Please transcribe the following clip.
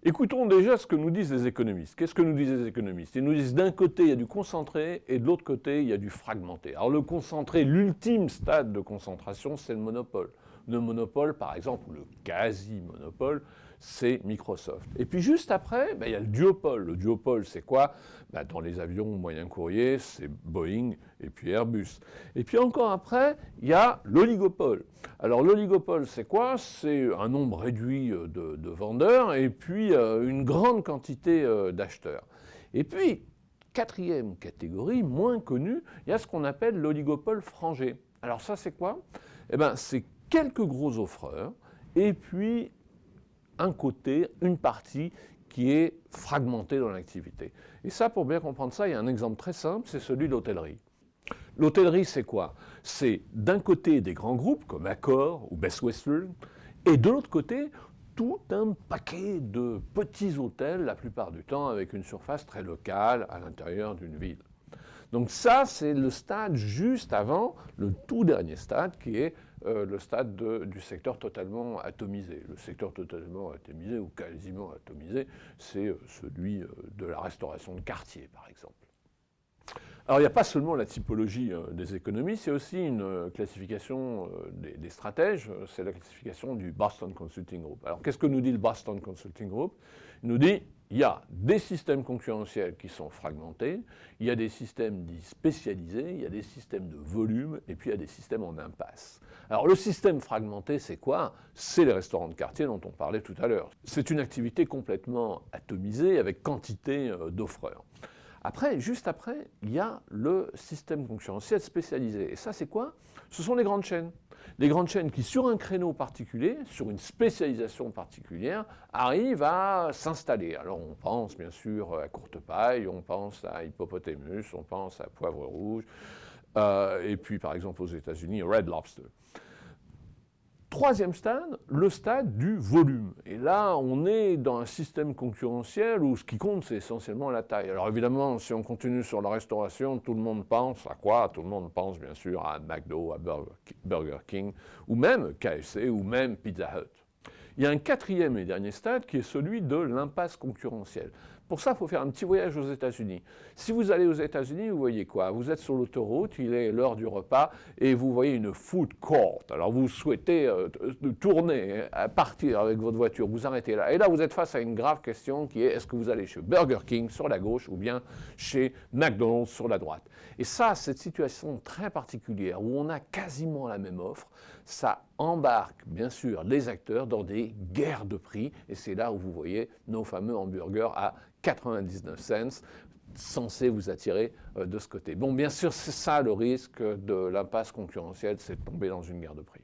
Écoutons déjà ce que nous disent les économistes. Qu'est-ce que nous disent les économistes? Ils nous disent d'un côté, il y a du concentré et de l'autre côté, il y a du fragmenté. Alors le concentré, l'ultime stade de concentration, c'est le monopole. Le monopole, par exemple, ou le quasi-monopole, c'est Microsoft. Et puis juste après, il y a le duopole. Le duopole, c'est quoi? Dans les avions moyens courriers, c'est Boeing et puis Airbus. Et puis encore après, il y a l'oligopole. Alors l'oligopole, c'est quoi? C'est un nombre réduit de vendeurs et puis une grande quantité d'acheteurs. Et puis, quatrième catégorie, moins connue, il y a ce qu'on appelle l'oligopole frangé. Alors ça, c'est quoi? Eh bien, c'est quelques gros offreurs et puis un côté, une partie qui est fragmentée dans l'activité. Et ça, pour bien comprendre ça, il y a un exemple très simple, c'est celui de l'hôtellerie. L'hôtellerie, c'est quoi? C'est d'un côté des grands groupes comme Accor ou Best Western, et de l'autre côté, tout un paquet de petits hôtels, la plupart du temps avec une surface très locale à l'intérieur d'une ville. Donc ça, c'est le stade juste avant le tout dernier stade qui est le stade du secteur totalement atomisé. Le secteur totalement atomisé ou quasiment atomisé, c'est celui de la restauration de quartier, par exemple. Alors il n'y a pas seulement la typologie des économistes, il y a aussi une classification des stratèges, c'est la classification du Boston Consulting Group. Alors qu'est-ce que nous dit le Boston Consulting Group? Il nous dit il y a des systèmes concurrentiels qui sont fragmentés, il y a des systèmes dits spécialisés, il y a des systèmes de volume, et puis il y a des systèmes en impasse. Alors le système fragmenté, c'est quoi? C'est les restaurants de quartier dont on parlait tout à l'heure. C'est une activité complètement atomisée avec quantité d'offreurs. Après, juste après, il y a le système concurrentiel spécialisé. Et ça, c'est quoi? Ce sont les grandes chaînes. Les grandes chaînes qui, sur un créneau particulier, sur une spécialisation particulière, arrivent à s'installer. Alors, on pense bien sûr à Courtepaille, on pense à Hippopotamus, on pense à Poivre Rouge, et puis par exemple aux États-Unis, Red Lobster. Troisième stade, le stade du volume. Et là, on est dans un système concurrentiel où ce qui compte, c'est essentiellement la taille. Alors évidemment, si on continue sur la restauration, tout le monde pense à quoi? Tout le monde pense bien sûr à McDo, à Burger King, ou même KFC, ou même Pizza Hut. Il y a un quatrième et dernier stade qui est celui de l'impasse concurrentielle. Pour ça, il faut faire un petit voyage aux États-Unis. Si vous allez aux États-Unis, vous voyez quoi? Vous êtes sur l'autoroute, il est l'heure du repas, et vous voyez une food court. Alors vous souhaitez tourner, partir avec votre voiture, vous arrêtez là. Et là, vous êtes face à une grave question qui est, est-ce que vous allez chez Burger King sur la gauche ou bien chez McDonald's sur la droite? Et ça, cette situation très particulière où on a quasiment la même offre, ça embarque bien sûr les acteurs dans des guerres de prix. Et c'est là où vous voyez nos fameux hamburgers à 99 cents, censés vous attirer de ce côté. Bon, bien sûr, c'est ça le risque de l'impasse concurrentielle, c'est de tomber dans une guerre de prix.